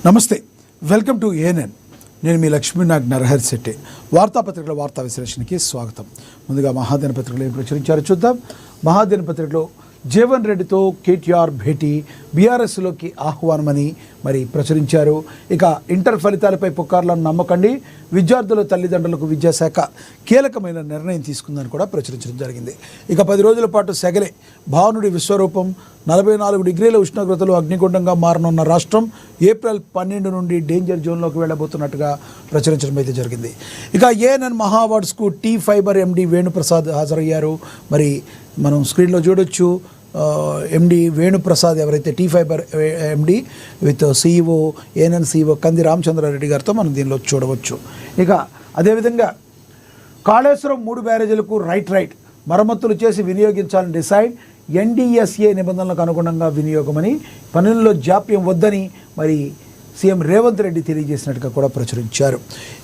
నమస్తే, welcome to ANN. నేను మీ లక్ష్మీనాగ్ నరహరి శెట్టి. వార్తాపత్రికల వార్తా విశ్లేషణకి స్వాగతం. ముందుగా మహాదిన పత్రికలు ఏం ప్రచురించారో చూద్దాం. మహాదిన పత్రికలో జీవన్ రెడ్డితో కేటీఆర్ భేటీ, బీఆర్ఎస్లోకి ఆహ్వానమని మరి ప్రచురించారు. ఇక ఇంటర్ ఫలితాలపై పుకార్లను నమ్మకండి, విద్యార్థుల తల్లిదండ్రులకు విద్యాశాఖ కీలకమైన నిర్ణయం తీసుకుందని కూడా ప్రచురించడం జరిగింది. ఇక 10 రోజుల పాటు సెగలే భానుడి విశ్వరూపం, 44 డిగ్రీల ఉష్ణోగ్రతలు అగ్నిగుండంగా మారనున్న రాష్ట్రం ఏప్రిల్ 12 నుండి డేంజర్ జోన్లోకి వెళ్ళబోతున్నట్టుగా ప్రచురించడం అయితే జరిగింది. ఇక ఏఎన్ఎన్ మహా అవార్డ్స్కు టీ ఫైబర్ ఎండి వేణుప్రసాద్ హాజరయ్యారు. మరి మనం స్క్రీన్లో చూడొచ్చు. ఎండి వేణుప్రసాద్ ఎవరైతే T fibre MD with CEO ANN CEO Kandi Ramachandra Reddy గారితో మనం దీనిలో చూడవచ్చు. ఇక అదేవిధంగా కాళేశ్వరం 3 బ్యారేజీలకు రైట్ మరమ్మతులు చేసి వినియోగించాలని డిసైడ్, ఎన్డీఎస్ఏ నిబంధనలకు అనుగుణంగా వినియోగమని, పనుల్లో జాప్యం వద్దని మరి సీఎం రేవంత్ రెడ్డి తెలియజేసినట్టుగా కూడా ప్రచురించారు.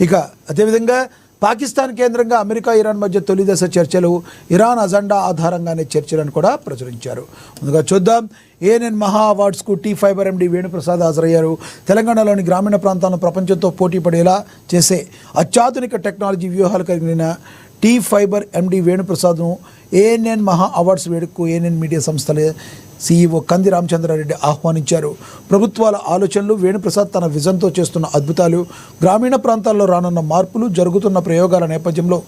ఇక అదేవిధంగా పాకిస్తాన్ కేంద్రంగా అమెరికా ఇరాన్ మధ్య తొలి దశ చర్చలు, ఇరాన్ అజెండా ఆధారంగానే చర్చలను కూడా ప్రచురించారు. ముందుగా చూద్దాం. ఏఎన్ఎన్ మహా అవార్డ్స్కు టీ ఫైబర్ ఎండి వేణుప్రసాద్ హాజరయ్యారు. తెలంగాణలోని గ్రామీణ ప్రాంతాలను ప్రపంచంతో పోటీ పడేలా చేసే అత్యాధునిక టెక్నాలజీ వ్యూహాలు కలిగిన టీ ఫైబర్ ఎండి వేణుప్రసాద్ను ఏఎన్ఎన్ మహా అవార్డ్స్ వేడుకకు ఏఎన్ఎన్ మీడియా సంస్థల సిఇఓ కంది రామచంద్రారెడ్డి ఆహ్వానించారు. ప్రభుత్వాల ఆలోచనలు, వేణుప్రసాద్ తన విజన్తో చేస్తున్న అద్భుతాలు, గ్రామీణ ప్రాంతాల్లో రానున్న మార్పులు, జరుగుతున్న ప్రయోగాల నేపథ్యంలో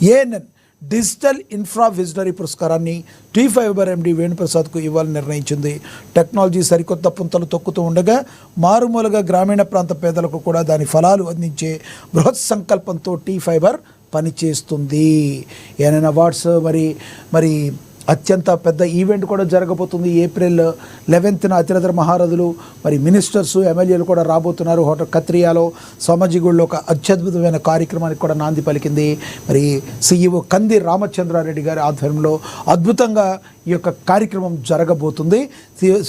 ఏఎన్ఎన్ డిజిటల్ ఇన్ఫ్రా విజనరీ పురస్కారాన్ని టీ ఫైబర్ ఎండి వేణుప్రసాద్కు ఇవ్వాలని నిర్ణయించింది. టెక్నాలజీ సరికొత్త పుంతలు తొక్కుతూ ఉండగా మారుమూలగా గ్రామీణ ప్రాంత పేదలకు కూడా దాని ఫలాలు అందించే బృహత్ సంకల్పంతో టీ ఫైబర్ పనిచేస్తుంది. ఏఎన్ఎన్ అవార్డ్స్ మరి అత్యంత పెద్ద ఈవెంట్ కూడా జరగబోతుంది. ఏప్రిల్ 11న అతిరథ మహారథులు మరి మినిస్టర్స్, ఎమ్మెల్యేలు కూడా రాబోతున్నారు. హోటల్ కత్రియాలో సోమాజిగూడలో ఒక అత్యద్భుతమైన కార్యక్రమానికి కూడా నాంది పలికింది. మరి సిఇఓ కంది రామచంద్రారెడ్డి గారి ఆధ్వర్యంలో అద్భుతంగా ఈ యొక్క కార్యక్రమం జరగబోతుంది.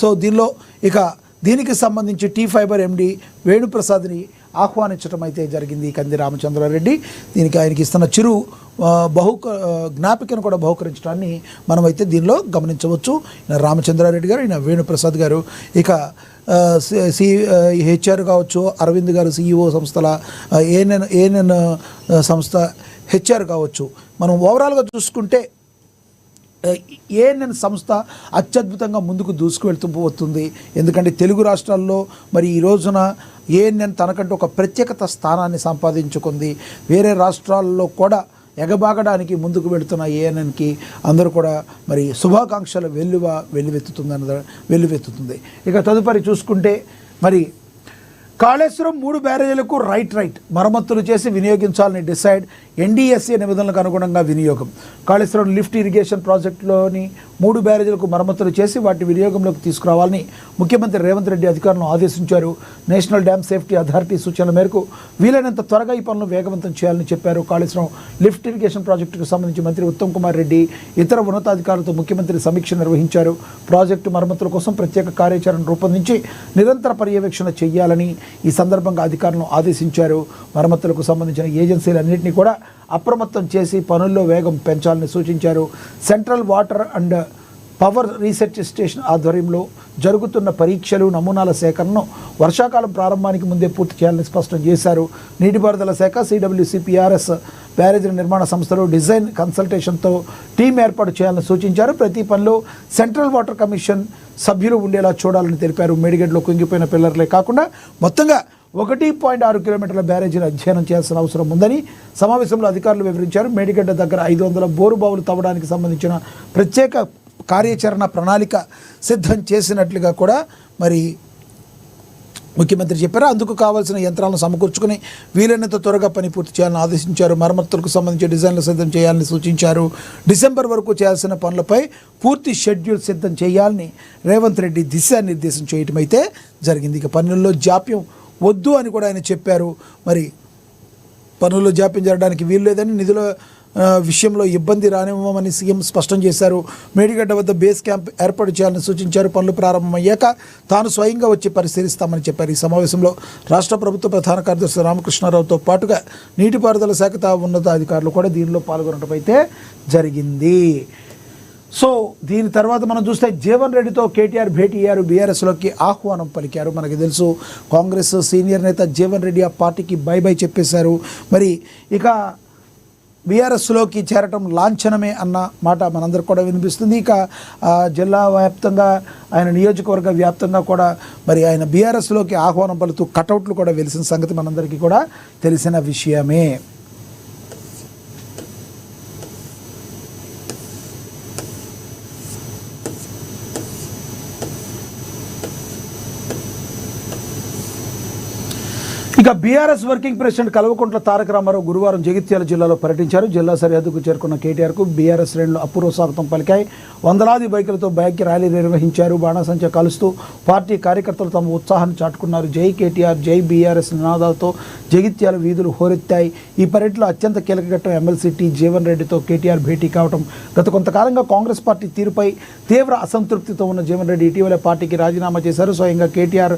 సో దీనికి సంబంధించి టీ ఫైబర్ ఎండి వేణుప్రసాద్ని ఆహ్వానించడం అయితే జరిగింది కంది రామచంద్రారెడ్డి. దీనికి ఆయనకి ఇస్తున్న చిరు జ్ఞాపికను కూడా బహుకరించడాన్ని మనమైతే దీనిలో గమనించవచ్చు. రామచంద్రారెడ్డి గారు, ఈయన వేణుప్రసాద్ గారు. ఇక హెచ్ఆర్ కావచ్చు, అరవింద్ గారు సిఇఓ సంస్థల ఏఎన్ఎన్ సంస్థ హెచ్ఆర్ కావచ్చు. మనం ఓవరాల్గా చూసుకుంటే ఏఎన్ఎన్ సంస్థ అత్యద్భుతంగా ముందుకు దూసుకువెళ్తూ పోతుంది. ఎందుకంటే తెలుగు రాష్ట్రాల్లో మరి ఈ రోజున ఏఎన్ఎన్ తనకంటూ ఒక ప్రత్యేకత స్థానాన్ని సంపాదించుకుంది. వేరే రాష్ట్రాల్లో కూడా ఎగబాగడానికి ముందుకు వెళుతున్న ఏఎన్ఎన్కి అందరూ కూడా మరి శుభాకాంక్షల వెల్లువెత్తుతుంది. ఇక తదుపరి చూసుకుంటే మరి కాళేశ్వరం 3 బ్యారేజీలకు రైట్ మరమ్మతులు చేసి వినియోగించాలని డిసైడ్, ఎన్డీఎస్ఏ నిబంధనలకు అనుగుణంగా వినియోగం. కాళేశ్వరం లిఫ్ట్ ఇరిగేషన్ ప్రాజెక్టులోని 3 బ్యారేజీలకు మరమ్మతులు చేసి వాటి వినియోగంలోకి తీసుకురావాలని ముఖ్యమంత్రి రేవంత్ రెడ్డి అధికారులను ఆదేశించారు. నేషనల్ డ్యామ్ సేఫ్టీ అథారిటీ సూచనల మేరకు వీలైనంత త్వరగా ఈ పనులను వేగవంతం చేయాలని చెప్పారు. కాళేశ్వరం లిఫ్ట్ ఇరిగేషన్ ప్రాజెక్టుకు సంబంధించి మంత్రి ఉత్తమ్ కుమార్ రెడ్డి ఇతర ఉన్నతాధికారులతో ముఖ్యమంత్రి సమీక్ష నిర్వహించారు. ప్రాజెక్టు మరమ్మతుల కోసం ప్రత్యేక కార్యాచరణ రూపొందించి నిరంతర పర్యవేక్షణ చేయాలని ఈ సందర్భంగా అధికారులను ఆదేశించారు. మరమ్మతులకు సంబంధించిన ఏజెన్సీలన్నింటినీ కూడా అప్రమత్తం చేసి పనుల్లో వేగం పెంచాలని సూచించారు. Central water and power research station ఆధ్వర్యంలో జరుగుతున్న పరీక్షలు, నమూనాల సేకరణను వర్షాకాలం ప్రారంభానికి ముందే పూర్తి చేయాలని స్పష్టం చేశారు. నీటిపారుదల శాఖ, సిడబ్ల్యూసిపిఆర్ఎస్ బ్యారేజీల నిర్మాణ సంస్థలు డిజైన్ కన్సల్టేషన్తో టీం ఏర్పాటు చేయాలని సూచించారు. ప్రతి పనిలో సెంట్రల్ వాటర్ కమిషన్ సభ్యులు ఉండేలా చూడాలని తెలిపారు. మేడిగడ్డలో కుంగిపోయిన పిల్లర్లే కాకుండా మొత్తంగా 1.6 కిలోమీటర్ల బ్యారేజీని అధ్యయనం చేయాల్సిన అవసరం ఉందని సమావేశంలో అధికారులు వివరించారు. మేడిగడ్డ దగ్గర 500 బోరు బావులు తవ్వడానికి సంబంధించిన ప్రత్యేక కార్యాచరణ ప్రణాళిక సిద్ధం చేసినట్లుగా కూడా మరి ముఖ్యమంత్రి చెప్పారు. అందుకు కావాల్సిన యంత్రాలను సమకూర్చుకుని వీలైనంత త్వరగా పని పూర్తి చేయాలని ఆదేశించారు. మరమ్మతులకు సంబంధించి డిజైన్లు సిద్ధం చేయాలని సూచించారు. డిసెంబర్ వరకు చేయాల్సిన పనులపై పూర్తి షెడ్యూల్ సిద్ధం చేయాలని రేవంత్ రెడ్డి దిశానిర్దేశం చేయటం అయితే జరిగింది. ఇక పనుల్లో జాప్యం వద్దు అని కూడా ఆయన చెప్పారు. మరి పనుల్లో జాప్యం జరగడానికి వీలు లేదని, నిధుల విషయంలో ఇబ్బంది రానివ్వమని సీఎం స్పష్టం చేశారు. మేడిగడ్డ వద్ద బేస్ క్యాంప్ ఏర్పాటు చేయాలని సూచించారు. పనులు ప్రారంభమయ్యాక తాను స్వయంగా వచ్చి పరిశీలిస్తామని చెప్పారు. ఈ సమావేశంలో రాష్ట్ర ప్రభుత్వ ప్రధాన కార్యదర్శి రామకృష్ణారావుతో పాటుగా నీటిపారుదల శాఖ ఉన్నతాధికారులు కూడా దీనిలో పాల్గొనడం అయితే జరిగింది. సో దీని తర్వాత మనం చూస్తే జీవన్ రెడ్డితో కేటీఆర్ భేటీ అయ్యారు, బీఆర్ఎస్లోకి ఆహ్వానం పలికారు. మనకి తెలుసు కాంగ్రెస్ సీనియర్ నేత జీవన్ రెడ్డి ఆ పార్టీకి బై బై చెప్పేశారు. మరి ఇక బీఆర్ఎస్లోకి చేరటం లాంఛనమే అన్న మాట మనందరికి కూడా వినిపిస్తుంది. ఇక జిల్లా వ్యాప్తంగా ఆయన నియోజకవర్గ వ్యాప్తంగా కూడా మరి ఆయన బీఆర్ఎస్లోకి ఆహ్వానం పలుతూ కటౌట్లు కూడా వెలిసిన సంగతి మనందరికీ కూడా తెలిసిన విషయమే. ఇక BRS working president Kalvakuntla Taraka Ramarao గురువారం జగిత్యాల జిల్లాలో పర్యటించారు. జిల్లా సరిహద్దుకు చేరుకున్న కేటీఆర్కు బీఆర్ఎస్ శ్రేణులు అపూర్వ స్వాగతం పలికాయి. వందలాది బైకులతో బైక్ ర్యాలీ నిర్వహించారు. బాణాసంచా కాలుస్తూ పార్టీ కార్యకర్తలు తమ ఉత్సాహాన్ని చాటుకున్నారు. జై కేటీఆర్, జై బీఆర్ఎస్ నినాదాలతో జగిత్యాల వీధులు హోరెత్తాయి. ఈ పర్యటనలో అత్యంత కీలక ఘట్టం ఎమ్మెల్సీ టీ జీవన్ రెడ్డితో కేటీఆర్ భేటీ కావడం. గత కొంతకాలంగా కాంగ్రెస్ పార్టీ తీరుపై తీవ్ర అసంతృప్తితో ఉన్న జీవన్ రెడ్డి ఇటీవల పార్టీకి రాజీనామా చేశారు. స్వయంగా కేటీఆర్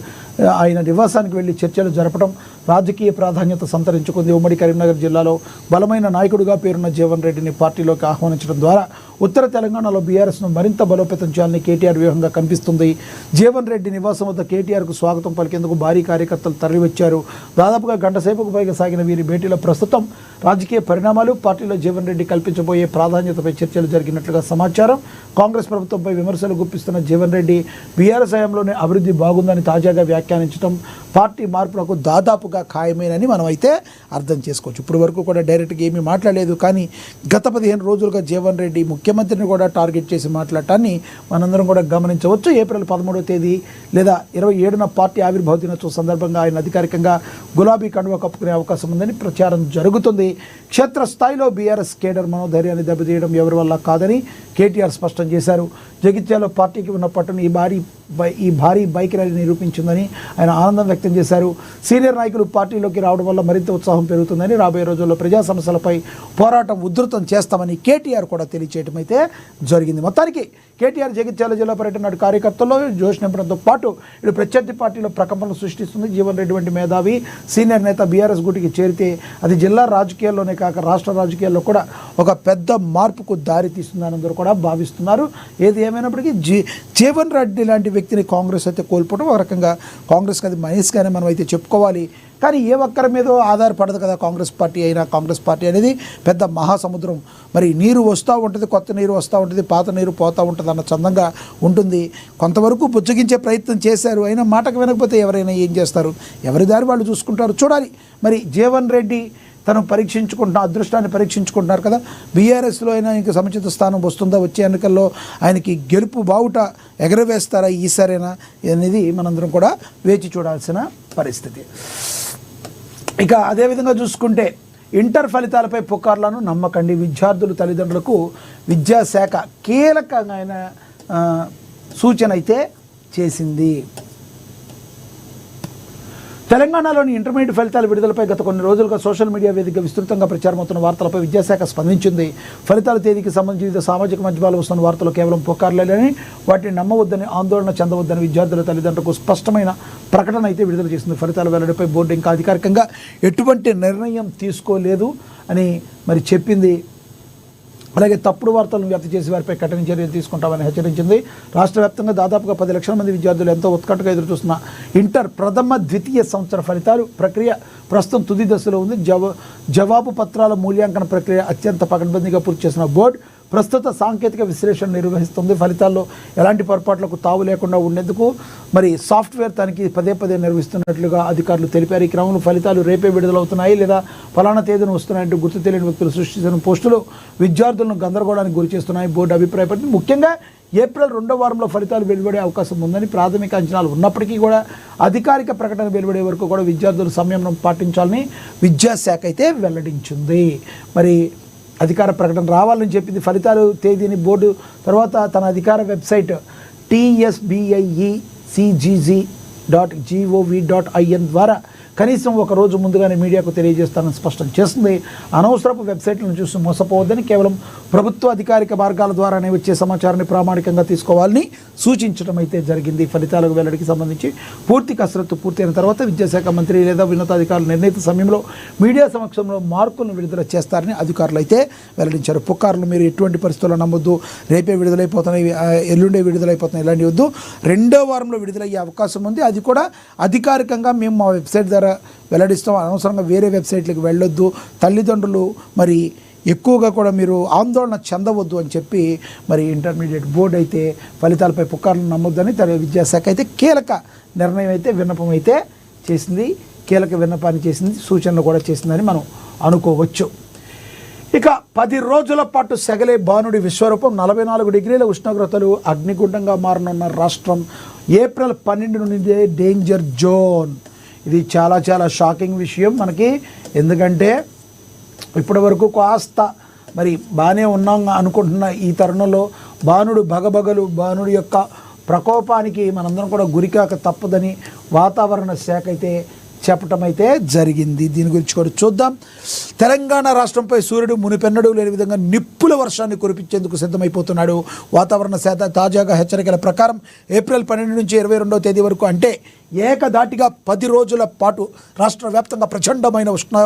ఆయన నివాసానికి వెళ్లి చర్చలు జరపడం రాజకీయ ప్రాధాన్యత సంతరించుకుంది. ఉమ్మడి కరీంనగర్ జిల్లాలో బలమైన నాయకుడిగా పేరున్న జీవన్ రెడ్డిని పార్టీలోకి ఆహ్వానించడం ద్వారా ఉత్తర తెలంగాణలో బీఆర్ఎస్ను మరింత బలోపేతం చేయాలని కేటీఆర్ వ్యూహంగా కనిపిస్తుంది. జీవన్ రెడ్డి నివాసం వద్ద కేటీఆర్కు స్వాగతం పలికేందుకు భారీ కార్యకర్తలు తరలివచ్చారు. దాదాపుగా గంట సేపుకు పైగా సాగిన వీరి భేటీలో ప్రస్తుతం రాజకీయ పరిణామాలు, పార్టీలో జీవన్ రెడ్డి కల్పించబోయే ప్రాధాన్యతపై చర్చలు జరిగినట్లుగా సమాచారం. కాంగ్రెస్ ప్రభుత్వంపై విమర్శలు గుప్పిస్తున్న జీవన్ రెడ్డి బీఆర్ఎస్ హయాంలోనే అభివృద్ధి బాగుందని తాజాగా వ్యాఖ్యానించడం పార్టీ మార్పులకు దాదాపుగా ఖాయమేనని మనం అయితే అర్థం చేసుకోవచ్చు. ఇప్పుడు వరకు కూడా డైరెక్ట్గా ఏమీ మాట్లాడలేదు, కానీ గత 15 రోజులుగా జీవన్ రెడ్డి ముఖ్యమంత్రిని కూడా టార్గెట్ చేసి మాట్లాడటాన్ని మనందరం కూడా గమనించవచ్చు. ఏప్రిల్ 13వ తేదీ లేదా 27న పార్టీ ఆవిర్భావ దినోత్సవం సందర్భంగా ఆయన అధికారికంగా గులాబీ కండువా కప్పుకునే అవకాశం ఉందని ప్రచారం జరుగుతుంది. క్షేత్రస్థాయిలో బీఆర్ఎస్ కేడర్ మనోధైర్యాన్ని దెబ్బతీయడం ఎవరి వల్ల కాదని కేటీఆర్ స్పష్టం చేశారు. జగిత్యాలలో పార్టీకి ఉన్న పట్టును ఈ భారీ బైక్ ర్యాలీ నిరూపించిందని ఆయన ఆనందం వ్యక్తం చేశారు. సీనియర్ నాయకులు పార్టీలోకి రావడం వల్ల మరింత ఉత్సాహం పెరుగుతుందని, రాబోయే రోజుల్లో ప్రజా సమస్యలపై పోరాటం ఉధృతం చేస్తామని కేటీఆర్ కూడా తెలియచేయడం అయితే జరిగింది. మొత్తానికి కేటీఆర్ జగిత్యాల జిల్లా పర్యటన నాటి కార్యకర్తల్లో జోష్ నింపడంతో పాటు ఇటు ప్రత్యర్థి పార్టీలో ప్రకంపనలు సృష్టిస్తుంది. జీవన్ రెడ్డి వంటి మేధావి సీనియర్ నేత బీఆర్ఎస్ గూటికి చేరితే అది జిల్లా రాజకీయాల్లోనే కాక రాష్ట్ర రాజకీయాల్లో కూడా ఒక పెద్ద మార్పుకు దారి తీస్తుందని అందరూ కూడా భావిస్తున్నారు. ఏది ఏమైనప్పటికీ జీవన్ రెడ్డి లాంటి వ్యక్తిని కాంగ్రెస్ అయితే కోల్పోవడం ఒక రకంగా కాంగ్రెస్కి అది మైనస్గానే మనం అయితే చెప్పుకోవాలి. కానీ ఏ ఒక్కరి మీద ఆధారపడదు కదా కాంగ్రెస్ పార్టీ అయినా. కాంగ్రెస్ పార్టీ అనేది పెద్ద మహాసముద్రం. మరి నీరు వస్తూ ఉంటుంది, కొత్త నీరు వస్తూ ఉంటుంది, పాత నీరు పోతూ ఉంటుంది అన్న చందంగా ఉంటుంది. కొంతవరకు బుజ్జగించే ప్రయత్నం చేశారు, అయినా మాటకు వినకపోతే ఎవరైనా ఏం చేస్తారు? ఎవరి దారి వాళ్ళు చూసుకుంటారు. చూడాలి మరి జీవన్ రెడ్డి తను అదృష్టాన్ని పరీక్షించుకుంటున్నారు కదా. బీఆర్ఎస్లో అయినా ఇంక సముచిత స్థానం వస్తుందా, వచ్చే ఎన్నికల్లో ఆయనకి గెలుపు బావుట ఎగరవేస్తారా ఈసారైనా అనేది మనందరం కూడా వేచి చూడాల్సిన పరిస్థితి. ఇక అదేవిధంగా చూసుకుంటే ఇంటర్ ఫలితాలపై పుకార్లను నమ్మకండి. విద్యార్థుల తల్లిదండ్రులకు విద్యాశాఖ కీలకమైన సూచన అయితే చేసింది. తెలంగాణలోని ఇంటర్మీడియట్ ఫలితాల విడుదలపై గత కొన్ని రోజులుగా సోషల్ మీడియా వేదికగా విస్తృతంగా ప్రచారమవుతున్న వార్తలపై విద్యాశాఖ స్పందించింది. ఫలితాల తేదీకి సంబంధించి వివిధ సామాజిక మాధ్యమాలు వస్తున్న వార్తలు కేవలం పుకార్లేని, వాటిని నమ్మవద్దని, ఆందోళన చెందవద్దని విద్యార్థుల తల్లిదండ్రులకు స్పష్టమైన ప్రకటన అయితే విడుదల చేసింది. ఫలితాల వెల్లడిపై బోర్డు ఇంకా అధికారికంగా ఎటువంటి నిర్ణయం తీసుకోలేదు అని మరి చెప్పింది. అలాగే తప్పుడు వార్తలను వ్యాప్తి చేసి వారిపై కఠిన చర్యలు తీసుకుంటామని హెచ్చరించింది. రాష్ట్ర వ్యాప్తంగా దాదాపుగా 10 లక్షల మంది విద్యార్థులు ఎంతో ఉత్కంఠగా ఎదురుచూస్తున్న ఇంటర్ ప్రథమ ద్వితీయ సంవత్సర ఫలితాలు ప్రక్రియ ప్రస్తుతం తుది దశలో ఉంది. జవాబు పత్రాల మూల్యాంకన ప్రక్రియ అత్యంత పకడ్బందీగా పూర్తి చేసిన బోర్డు ప్రస్తుత సాంకేతిక విశ్లేషణ నిర్వహిస్తుంది. ఫలితాల్లో ఎలాంటి పొరపాట్లకు తావు లేకుండా ఉండేందుకు మరి సాఫ్ట్వేర్ తనిఖీ పదే నిర్వహిస్తున్నట్లుగా అధికారులు తెలిపారు. ఈ క్రమంలో ఫలితాలు రేపే విడుదలవుతున్నాయి లేదా ఫలానా తేదీన వస్తున్నాయంటూ గుర్తు తెలియని వ్యక్తులు సృష్టించిన పోస్టులు విద్యార్థులను గందరగోళానికి గురి చేస్తున్నాయి. బోర్డు అభిప్రాయపడింది. ముఖ్యంగా ఏప్రిల్ 2వ వారంలో ఫలితాలు వెలువడే అవకాశం ఉందని ప్రాథమిక అంచనాలు ఉన్నప్పటికీ కూడా అధికారిక ప్రకటన వెలువడే వరకు కూడా విద్యార్థులు సంయమనం పాటించాలని విద్యాశాఖ అయితే వెల్లడించింది. మరి అధికార ప్రకటన రావాలని చెప్పింది. ఫలితాలు తేదీని బోర్డు తర్వాత తన అధికార వెబ్సైట్ tsbiecgg.gov.in ద్వారా కనీసం ఒక రోజు ముందుగానే మీడియాకు తెలియజేస్తానని స్పష్టం చేస్తుంది. అనవసరపు వెబ్సైట్లను చూసి మోసపోవద్దని, కేవలం ప్రభుత్వ అధికారిక మార్గాల ద్వారానే వచ్చే సమాచారాన్ని ప్రామాణికంగా తీసుకోవాలని సూచించడం అయితే జరిగింది. ఫలితాలకు వెల్లడికి సంబంధించి పూర్తి కసరత్తు పూర్తయిన తర్వాత విద్యాశాఖ మంత్రి లేదా ఉన్నతాధికారులు నిర్ణీత సమయంలో మీడియా సమక్షంలో మార్కులను విడుదల చేస్తారని అధికారులు అయితే వెల్లడించారు. పుకార్లు మీరు ఎటువంటి పరిస్థితుల్లో నమ్మొద్దు, రేపే విడుదలైపోతున్నాయి, ఎల్లుండే విడుదలైపోతున్నాయి, ఇలాంటివి వద్దు. రెండో వారంలో విడుదలయ్యే అవకాశం ఉంది. అది కూడా అధికారికంగా మేము మా వెబ్సైట్ ద్వారా వెల్లడిస్తాం, అనవసరంగా వేరే వెబ్సైట్లకు వెళ్ళొద్దు, తల్లిదండ్రులు మరి ఎక్కువగా కూడా మీరు ఆందోళన చెందవద్దు అని చెప్పి మరి ఇంటర్మీడియట్ బోర్డు అయితే ఫలితాలపై పుకార్లను నమ్మొద్దని విద్యాశాఖ అయితే కీలక నిర్ణయం అయితే విన్నపం అయితే చేసింది, కీలక విన్నపాన్ని చేసింది, సూచనలు కూడా చేసిందని మనం అనుకోవచ్చు. ఇక 10 రోజుల పాటు సెగలే బాణుడి విశ్వరూపం. 44 డిగ్రీల ఉష్ణోగ్రతలు అగ్నిగుండంగా మారనున్న రాష్ట్రం. ఏప్రిల్ 12 నుండి డేంజర్ జోన్. ఇది చాలా చాలా షాకింగ్ విషయం మనకి. ఎందుకంటే ఇప్పటి వరకు కాస్త మరి బాగానే ఉన్నాం అనుకుంటున్న ఈ తరుణంలో బాణుడి యొక్క ప్రకోపానికి మనందరం కూడా గురికాక తప్పదని వాతావరణ శాఖ అయితే చెప్పటం అయితే జరిగింది. దీని గురించి కూడా చూద్దాం. తెలంగాణ రాష్ట్రంపై సూర్యుడు మునిపెన్నడూ లేని విధంగా నిప్పుల వర్షాన్ని కురిపించేందుకు సిద్ధమైపోతున్నాడు. వాతావరణ శాఖ తాజాగా హెచ్చరికల ప్రకారం ఏప్రిల్ 12 నుంచి 22వ తేదీ వరకు అంటే ఏకధాటిగా 10 రోజుల పాటు రాష్ట్ర వ్యాప్తంగా ప్రచండమైన ఉష్ణ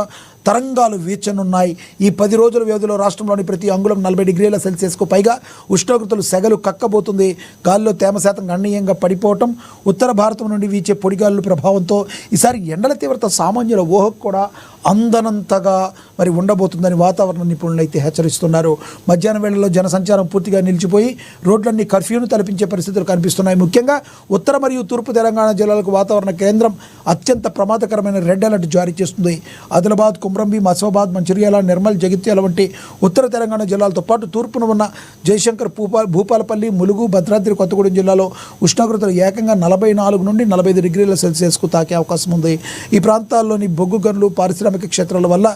తరంగాలు వీచనున్నాయి. ఈ 10 రోజుల వ్యవధిలో రాష్ట్రంలోని ప్రతి అంగుళం 40 డిగ్రీల సెల్సియస్కు పైగా ఉష్ణోగ్రతలు సెగలు కక్కబోతుంది. గాల్లో తేమ శాతం గణనీయంగా పడిపోవటం, ఉత్తర భారతం నుండి వీచే పొడిగాలుల ప్రభావంతో ఈసారి ఎండల తీవ్రత సామాన్యుల ఊహకు కూడా అందనంతగా మరి ఉండబోతుందని వాతావరణ నిపుణులు అయితే హెచ్చరిస్తున్నారు. మధ్యాహ్నం వేళల్లో జనసంచారం పూర్తిగా నిలిచిపోయి రోడ్లన్నీ కర్ఫ్యూను తలపించే పరిస్థితులు కనిపిస్తున్నాయి. ముఖ్యంగా ఉత్తర మరియు తూర్పు తెలంగాణ జిల్లాలకు వాతావరణ కేంద్రం అత్యంత ప్రమాదకరమైన రెడ్ అలర్ట్ జారీ చేస్తుంది. ఆదిలాబాద్, కుమ్రంభీం, ఆసిఫాబాద్, మంచిర్యాల, నిర్మల్, జగిత్యాల వంటి ఉత్తర తెలంగాణ జిల్లాలతో పాటు తూర్పున ఉన్న జయశంకర్, భూపాలపల్లి, ములుగు, భద్రాద్రి కొత్తగూడెం జిల్లాలో ఉష్ణోగ్రతలు ఏకంగా 44 నుండి 45 డిగ్రీల సెల్సియస్కు తాకే అవకాశం ఉంది. ఈ ప్రాంతాల్లోని బొగ్గు గనులు, పారిశ్రామిక క్షేత్రాల వల్ల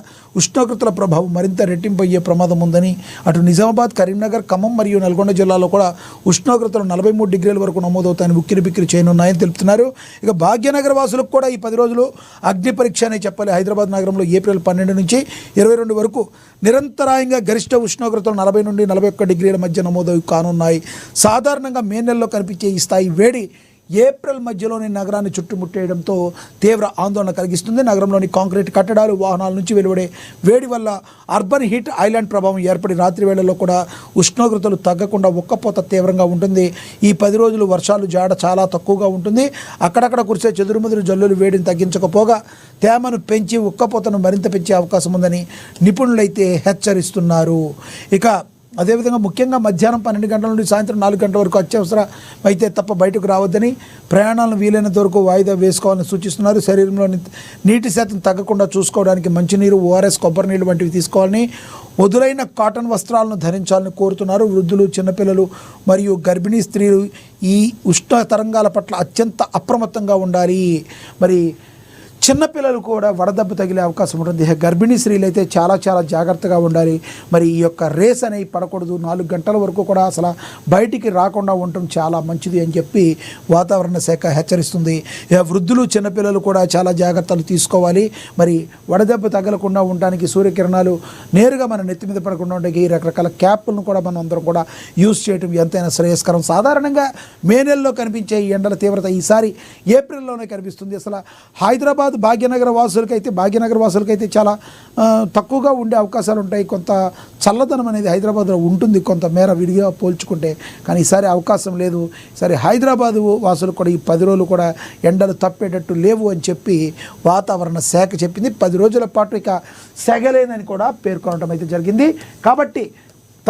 ఉష్ణోగ్రతల ప్రభావం మరింత రెట్టింపు అయ్యే ప్రమాదం ఉందని అటు నిజామాబాద్, కరీంనగర్, ఖమ్మం మరియు నల్గొండ జిల్లాలో కూడా ఉష్ణోగ్రతలు 43 డిగ్రీల వరకు నమోదవుతాయని ఉక్కిరిబిక్కిరి చేయనున్నాయని తెలుపుతున్నారు. ఇక భాగ్యనగర వాసులకు కూడా ఈ 10 రోజులు అగ్ని పరీక్ష అనే చెప్పాలి. హైదరాబాద్ నగరంలో ఏప్రిల్ 12 నుంచి 22 వరకు నిరంతరాయంగా గరిష్ట ఉష్ణోగ్రతలు 40 నుండి 41 డిగ్రీల మధ్య నమోదు కానున్నాయి. సాధారణంగా మే నెలలో కనిపించే ఈ స్థాయి వేడి ఏప్రిల్ మధ్యలోని నగరాన్ని చుట్టుముట్టేయడంతో తీవ్ర ఆందోళన కలిగిస్తుంది. నగరంలోని కాంక్రీట్ కట్టడాలు, వాహనాల నుంచి వెలువడే వేడి వల్ల అర్బన్ హీట్ ఐలాండ్ ప్రభావం ఏర్పడి రాత్రి వేళల్లో కూడా ఉష్ణోగ్రతలు తగ్గకుండా ఉక్కపోత తీవ్రంగా ఉంటుంది. ఈ 10 రోజులు వర్షాలు జాడ చాలా తక్కువగా ఉంటుంది. అక్కడక్కడ కురిసే చెదురుముదురు జల్లులు వేడిని తగ్గించకపోగా తేమను పెంచి ఉక్కపోతను మరింత పెంచే అవకాశం ఉందని నిపుణులైతే హెచ్చరిస్తున్నారు. ఇక అదేవిధంగా ముఖ్యంగా మధ్యాహ్నం 12 గంటల నుండి సాయంత్రం 4 గంటల వరకు అత్యవసరం అయితే తప్ప బయటకు రావద్దని, ప్రయాణాలను వీలైనంత వరకు వాయిదా వేసుకోవాలని సూచిస్తున్నారు. శరీరంలోని నీటి శాతం తగ్గకుండా చూసుకోవడానికి మంచినీరు, ఓఆర్ఎస్, కొబ్బరి నీళ్ళు వంటివి తీసుకోవాలని, వదులైన కాటన్ వస్త్రాలను ధరించాలని కోరుతున్నారు. వృద్ధులు, చిన్నపిల్లలు మరియు గర్భిణీ స్త్రీలు ఈ ఉష్ణ తరంగాల పట్ల అత్యంత అప్రమత్తంగా ఉండాలి. మరి చిన్నపిల్లలు కూడా వడదెబ్బ తగిలే అవకాశం ఉంటుంది. గర్భిణీ స్త్రీలు అయితే చాలా చాలా జాగ్రత్తగా ఉండాలి. మరి ఈ యొక్క రేస్ అనేవి పడకూడదు. 4 గంటల వరకు కూడా అసలు బయటికి రాకుండా ఉండటం చాలా మంచిది అని చెప్పి వాతావరణ శాఖ హెచ్చరిస్తుంది. వృద్ధులు, చిన్నపిల్లలు కూడా చాలా జాగ్రత్తలు తీసుకోవాలి. మరి వడదెబ్బ తగలకుండా ఉండడానికి సూర్యకిరణాలు నేరుగా మన నెత్తి మీద పడకుండా ఉండడానికి రకరకాల క్యాప్లను కూడా మనం అందరం కూడా యూజ్ చేయడం ఎంతైనా శ్రేయస్కరం. సాధారణంగా మే నెలలో కనిపించే ఈ ఎండల తీవ్రత ఈసారి ఏప్రిల్లోనే కనిపిస్తుంది. అసలు హైదరాబాద్ భాగ్యనగర వాసులకైతే చాలా తక్కువగా ఉండే అవకాశాలు ఉంటాయి. కొంత చల్లదనం అనేది హైదరాబాద్లో ఉంటుంది కొంత మేర విడిగా పోల్చుకుంటే. కానీ ఈసారి అవకాశం లేదు. ఈసారి హైదరాబాద్ వాసులు కూడా ఈ 10 రోజులు కూడా ఎండలు తప్పేటట్టు లేవు అని చెప్పి వాతావరణ శాఖ చెప్పింది. 10 రోజుల పాటు ఇక సెగలేదని కూడా పేర్కొనడం అయితే జరిగింది. కాబట్టి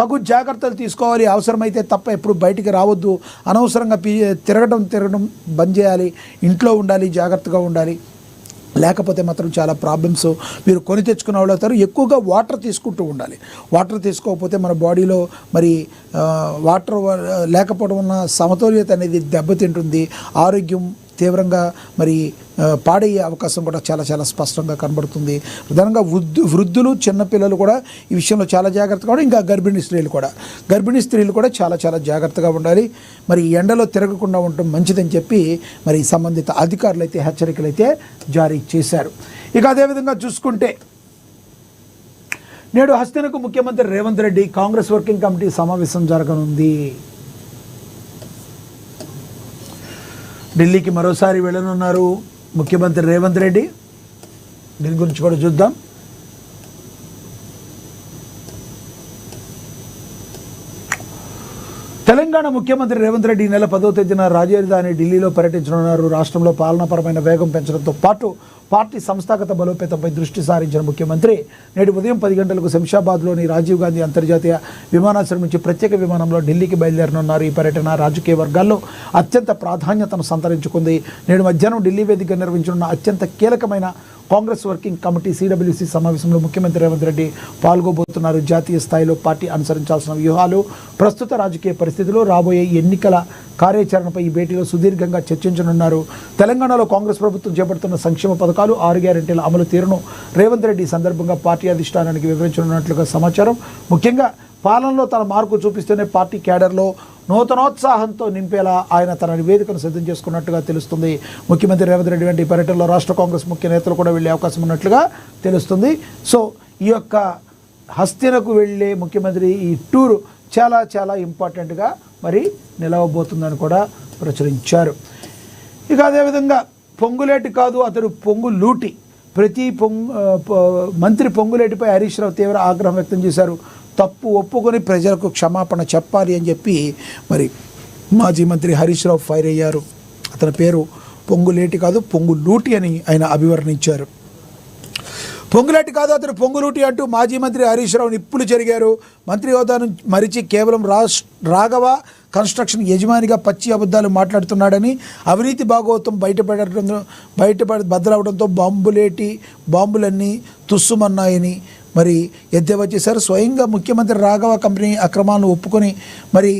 తగు జాగ్రత్తలు తీసుకోవాలి. అవసరమైతే తప్ప ఎప్పుడు బయటికి రావద్దు. అనవసరంగా తిరగడం బంద్ చేయాలి. ఇంట్లో ఉండాలి, జాగ్రత్తగా ఉండాలి. లేకపోతే మాత్రం చాలా ప్రాబ్లమ్స్ మీరు కొని తెచ్చుకున్న వాళ్ళు అవుతారు. ఎక్కువగా వాటర్ తీసుకుంటూ ఉండాలి. వాటర్ తీసుకోకపోతే మన బాడీలో మరి వాటర్ లేకపోవడం వలన సమతుల్యత అనేది దెబ్బతింటుంది. ఆరోగ్యం తీవ్రంగా మరి పాడయ్యే అవకాశం కూడా చాలా చాలా స్పష్టంగా కనబడుతుంది. ప్రధానంగా వృద్ధులు చిన్నపిల్లలు కూడా ఈ విషయంలో చాలా జాగ్రత్తగా ఉండాలి. ఇంకా గర్భిణీ స్త్రీలు కూడా చాలా చాలా జాగ్రత్తగా ఉండాలి. మరి ఎండలో తిరగకుండా ఉండటం మంచిదని చెప్పి మరి సంబంధిత అధికారులు అయితే హెచ్చరికలు అయితే జారీ చేశారు. ఇక అదేవిధంగా చూసుకుంటే నేడు హస్తినకు ముఖ్యమంత్రి రేవంత్ రెడ్డి కాంగ్రెస్ వర్కింగ్ కమిటీ సమావేశం జరగనుంది. ఢిల్లీకి మరోసారి వెళ్ళనున్నారు ముఖ్యమంత్రి రేవంత్ రెడ్డి. దీని గురించి కూడా చూద్దాం. తెలంగాణ ముఖ్యమంత్రి రేవంత్ రెడ్డి నెల 10వ తేదీన రాజధాని ఢిల్లీలో పర్యటించనున్నారు. రాష్ట్రంలో పాలనాపరమైన వేగం పెంచడంతో పాటు పార్టీ సంస్థాగత బలోపేతంపై దృష్టి సారించిన ముఖ్యమంత్రి నేడు ఉదయం 10 గంటలకు శంషాబాద్లోని రాజీవ్ గాంధీ అంతర్జాతీయ విమానాశ్రయం నుంచి ప్రత్యేక విమానంలో ఢిల్లీకి బయలుదేరనున్నారు. ఈ పర్యటన రాజకీయ వర్గాల్లో అత్యంత ప్రాధాన్యతను సంతరించుకుంది. నేడు మధ్యాహ్నం ఢిల్లీ వేదికగా నిర్వహించనున్న అత్యంత కీలకమైన కాంగ్రెస్ వర్కింగ్ కమిటీ CWC సమావేశంలో ముఖ్యమంత్రి రేవంత్ రెడ్డి పాల్గొబోతున్నారు. జాతీయ స్థాయిలో పార్టీ అనుసరించాల్సిన వ్యూహాలు, ప్రస్తుత రాజకీయ పరిస్థితులు, రాబోయే ఎన్నికల కార్యాచరణపై ఈ భేటీలో సుదీర్ఘంగా చర్చించనున్నారు. తెలంగాణలో కాంగ్రెస్ ప్రభుత్వం చేపడుతున్న సంక్షేమ పథకాలు, 6 గ్యారెంటీల అమలు తీరును రేవంత్ రెడ్డి సందర్భంగా పార్టీ అధిష్టానానికి వివరించనున్నట్లుగా సమాచారం. ముఖ్యంగా పాలనలో తన మార్పు చూపిస్తూనే పార్టీ క్యాడర్లో నూతనోత్సాహంతో నింపేలా ఆయన తన నివేదికను సిద్ధం చేసుకున్నట్టుగా తెలుస్తుంది. ముఖ్యమంత్రి రేవంత్ రెడ్డి వంటి పర్యటనలో రాష్ట్ర కాంగ్రెస్ ముఖ్య నేతలు కూడా వెళ్ళే అవకాశం ఉన్నట్లుగా తెలుస్తుంది. సో ఈ యొక్క హస్తినకు వెళ్ళే ముఖ్యమంత్రి ఈ టూరు చాలా చాలా ఇంపార్టెంట్గా మరి నిలవబోతుందని కూడా ప్రచురించారు. ఇక అదేవిధంగా పొంగులేటి కాదు అతడు పొంగులూటి. మంత్రి పొంగులేటిపై హరీష్ రావు తీవ్ర ఆగ్రహం వ్యక్తం చేశారు. తప్పు ఒప్పుకొని ప్రజలకు క్షమాపణ చెప్పాలి అని చెప్పి మరి మాజీ మంత్రి హరీష్ రావు ఫైర్ అయ్యారు. అతని పేరు పొంగులేటి కాదు పొంగులూటి అని ఆయన అభివర్ణించారు. పొంగులేటి కాదు అతను పొంగులూటి అంటూ మాజీ మంత్రి హరీష్ రావు నిప్పులు చెరిగారు. మంత్రి హోదాను మరిచి కేవలం రాఘవ కన్స్ట్రక్షన్ యజమానిగా పచ్చి అబద్ధాలు మాట్లాడుతున్నాడని, అవినీతి భాగవతం బద్దలవడంతో బాంబులన్నీ తుస్సుమన్నాయని మరి ఎద్దేవా చేశారు. స్వయంగా ముఖ్యమంత్రి రాఘవ కంపెనీ అక్రమాలను ఒప్పుకొని మరి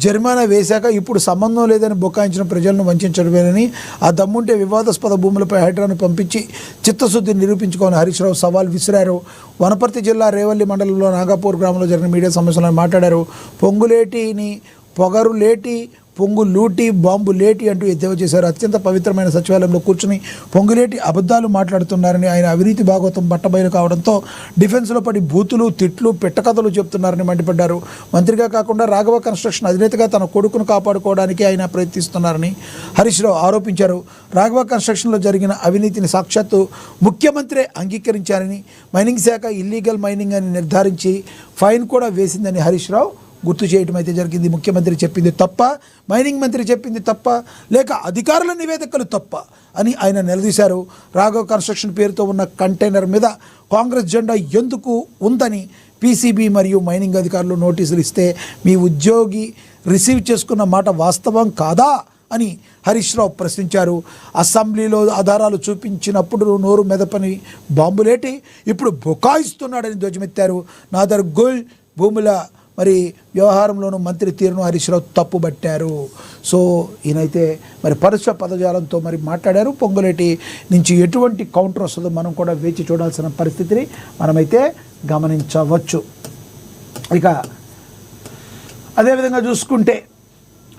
జరిమానా వేశాక ఇప్పుడు సంబంధం లేదని బొకాయించిన ప్రజలను వంచడమేనని, ఆ దమ్ముంటే వివాదాస్పద భూములపై హైడ్రాను పంపించి చిత్తశుద్ధిని నిరూపించుకోని హరీష్ రావు సవాల్ విసిరారు. వనపర్తి జిల్లా రేవల్లి మండలంలో నాగాపూర్ గ్రామంలో జరిగిన మీడియా సమావేశంలో మాట్లాడారు. పొంగులేటిని పొగరులేటి, పొంగులూటి, బాంబులేటి అంటూ ఎద్దేవా చేశారు. అత్యంత పవిత్రమైన సచివాలయంలో కూర్చుని పొంగులేటి అబద్ధాలు మాట్లాడుతున్నారని, ఆయన అవినీతి భాగవతం బట్టబయలు కావడంతో డిఫెన్స్లో పడి బూతులు, తిట్లు, పెట్టకథలు చెప్తున్నారని మండిపడ్డారు. మంత్రిగా కాకుండా రాఘవ కన్స్ట్రక్షన్ అధినేతగా తన కొడుకును కాపాడుకోవడానికి ఆయన ప్రయత్నిస్తున్నారని హరీష్ రావు ఆరోపించారు. రాఘవ కన్స్ట్రక్షన్లో జరిగిన అవినీతిని సాక్షాత్తు ముఖ్యమంత్రే అంగీకరించారని, మైనింగ్ శాఖ ఇల్లీగల్ మైనింగ్ అని నిర్ధారించి ఫైన్ కూడా వేసిందని హరీష్ రావు గుర్తు చేయడం అయితే జరిగింది. ముఖ్యమంత్రి చెప్పింది తప్ప, మైనింగ్ మంత్రి చెప్పింది తప్ప, లేక అధికారుల నివేదికలు తప్ప అని ఆయన నిలదీశారు. రాఘవ్ కన్స్ట్రక్షన్ పేరుతో ఉన్న కంటైనర్ మీద కాంగ్రెస్ జెండా ఎందుకు ఉందని PCB మరియు మైనింగ్ అధికారులు నోటీసులు ఇస్తే మీ ఉద్యోగి రిసీవ్ చేసుకున్న మాట వాస్తవం కాదా అని హరీష్ రావు ప్రశ్నించారు. అసెంబ్లీలో ఆధారాలు చూపించినప్పుడు నోరు మెదపని బాంబులేటి ఇప్పుడు బొకాయిస్తున్నాడని ధ్వజమెత్తారు. నాదర్ గోల్డ్ భూముల మరి వ్యవహారంలోనూ మంత్రి తీరును హరీష్ రావు తప్పుబట్టారు. సో ఈయనైతే మరి పరుష పదజాలంతో మరి మాట్లాడారు. పొంగులేటి నుంచి ఎటువంటి కౌంటర్ వస్తుందో మనం కూడా వేచి చూడాల్సిన పరిస్థితిని మనమైతే గమనించవచ్చు. ఇక అదేవిధంగా చూసుకుంటే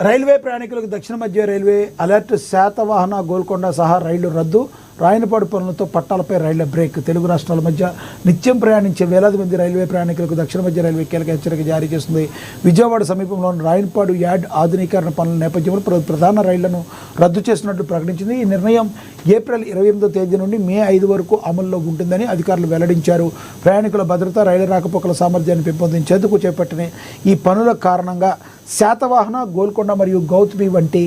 రైల్వే ప్రయాణికులకు దక్షిణ మధ్య రైల్వే అలర్ట్. శాతవాహన, గోల్కొండ సహా రైళ్లు రద్దు. రాయనపాడు పనులతో పట్టాలపై రైళ్ల బ్రేక్. తెలుగు రాష్ట్రాల మధ్య నిత్యం ప్రయాణించే వేలాది మంది రైల్వే ప్రయాణికులకు దక్షిణ మధ్య రైల్వే కీలక హెచ్చరిక జారీ చేస్తుంది. విజయవాడ సమీపంలోని రాయనపాడు యార్డ్ ఆధునీకరణ పనుల నేపథ్యంలో ప్రధాన రైళ్లను రద్దు చేసినట్లు ప్రకటించింది. ఈ నిర్ణయం ఏప్రిల్ 28వ తేదీ నుండి మే 5 వరకు అమల్లో ఉంటుందని అధికారులు వెల్లడించారు. ప్రయాణికుల భద్రత, రైలు రాకపోకల సామర్థ్యాన్ని పెంపొందించేందుకు చేపట్టిన ఈ పనుల కారణంగా శాతవాహన, గోల్కొండ మరియు గౌతమి వంటి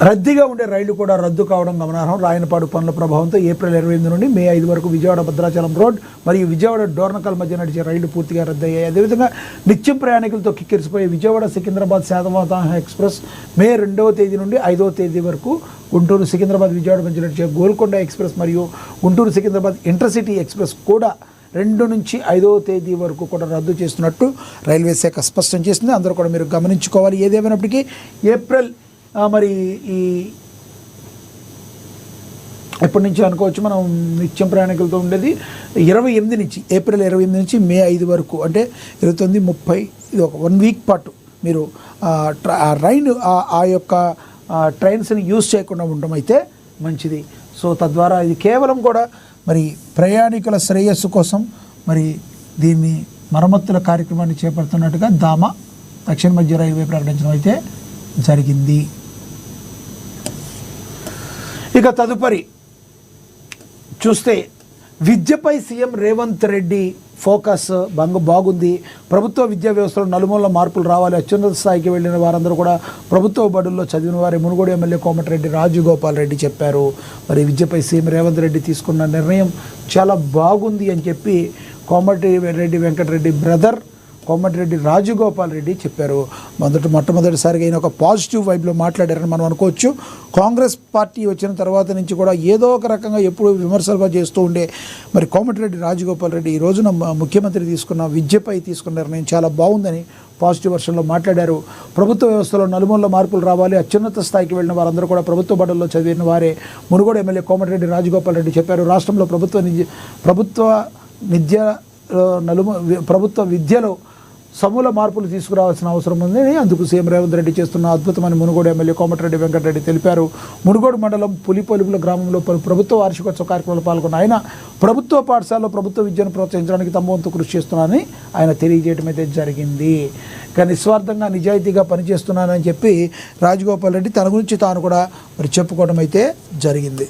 రద్దీగా ఉండే రైళ్లు కూడా రద్దు కావడం గమనార్హం. రాయనపాడు పనుల ప్రభావంతో ఏప్రిల్ 28 నుండి మే 5 వరకు విజయవాడ భద్రాచలం రోడ్ మరియు విజయవాడ డోర్నకల్ మధ్య నడిచే రైళ్లు పూర్తిగా రద్దయ్యాయి. అదేవిధంగా నిత్యం ప్రయాణికులతో కిక్కిరిసిపోయే విజయవాడ సికింద్రాబాద్ శాతవాహన ఎక్స్ప్రెస్ మే 2వ తేదీ నుండి 5వ తేదీ వరకు, గుంటూరు సికింద్రాబాద్ విజయవాడ మధ్య నడిచే గోల్కొండ ఎక్స్ప్రెస్ మరియు గుంటూరు సికింద్రాబాద్ ఇంటర్సిటీ ఎక్స్ప్రెస్ కూడా 2 నుంచి 5వ తేదీ వరకు కూడా రద్దు చేస్తున్నట్టు రైల్వే శాఖ స్పష్టం చేసింది. అందరూ కూడా మీరు గమనించుకోవాలి. ఏదేమైనప్పటికీ ఏప్రిల్ మరి ఈ ఎప్పటి నుంచి అనుకోవచ్చు మనం నిత్యం ప్రయాణికులతో ఉండేది 28 నుంచి ఏప్రిల్ 28 నుంచి మే 5 వరకు, అంటే 29, 30 ఇది ఒక 1 వీక్ పాటు మీరు ఆ యొక్క ట్రైన్స్ని యూజ్ చేయకుండా ఉండడం అయితే మంచిది. సో తద్వారా ఇది కేవలం కూడా మరి ప్రయాణికుల శ్రేయస్సు కోసం మరి దీన్ని మరమ్మతుల కార్యక్రమాన్ని చేపడుతున్నట్టుగా దక్షిణ మధ్య రైల్వే ప్రకటించడం అయితే జరిగింది. ఇక తదుపరి చూస్తే విద్యపై సీఎం రేవంత్ రెడ్డి ఫోకస్ బాగుంది. ప్రభుత్వ విద్యా వ్యవస్థలో నలుమూల మార్పులు రావాలి, అత్యున్నత స్థాయికి వెళ్ళిన వారందరూ కూడా ప్రభుత్వ బడుల్లో చదివిన వారే మునుగోడు ఎమ్మెల్యే కోమటిరెడ్డి రాజగోపాల్ రెడ్డి చెప్పారు. మరి విద్యపై సీఎం రేవంత్ రెడ్డి తీసుకున్న నిర్ణయం చాలా బాగుంది అని చెప్పి కోమటిరెడ్డి వెంకటరెడ్డి బ్రదర్ కోమటిరెడ్డి రాజగోపాల్ రెడ్డి చెప్పారు. మొట్టమొదటిసారిగా ఆయన ఒక పాజిటివ్ వైబ్లో మాట్లాడారని మనం అనుకోవచ్చు. కాంగ్రెస్ పార్టీ వచ్చిన తర్వాత నుంచి కూడా ఏదో ఒక రకంగా ఎప్పుడు విమర్శలుగా చేస్తూ ఉండే మరి కోమటిరెడ్డి రాజగోపాల్ రెడ్డి ఈ రోజున ముఖ్యమంత్రి విద్యపై తీసుకున్న నిర్ణయం చాలా బాగుందని పాజిటివ్ వర్షన్లో మాట్లాడారు. ప్రభుత్వ వ్యవస్థలో నలుమూల మార్పులు రావాలి, అత్యున్నత స్థాయికి వెళ్ళిన వారందరూ కూడా ప్రభుత్వ బడుల్లో చదివిన వారే మునుగోడు ఎమ్మెల్యే కోమటిరెడ్డి రాజగోపాల్ రెడ్డి చెప్పారు. రాష్ట్రంలో ప్రభుత్వ విద్యలో సమూల మార్పులు తీసుకురావాల్సిన అవసరం ఉందని అందుకు సీఎం రేవంత్ రెడ్డి చేస్తున్న అద్భుతమని మునుగోడు ఎమ్మెల్యే కోమటిరెడ్డి వెంకటరెడ్డి తెలిపారు. మునుగోడు మండలం పులిపొలుపుల గ్రామంలో ప్రభుత్వ వార్షికోత్సవ కార్యక్రమంలో పాల్గొన్న ఆయన ప్రభుత్వ పాఠశాలలో ప్రభుత్వ విద్యను ప్రోత్సహించడానికి తమ వంతు కృషి చేస్తున్నానని ఆయన తెలియజేయడం అయితే జరిగింది. కానీ నిస్వార్థంగా నిజాయితీగా పనిచేస్తున్నానని చెప్పి రాజగోపాల్ రెడ్డి తన గురించి తాను కూడా మరి చెప్పుకోవడం అయితే జరిగింది.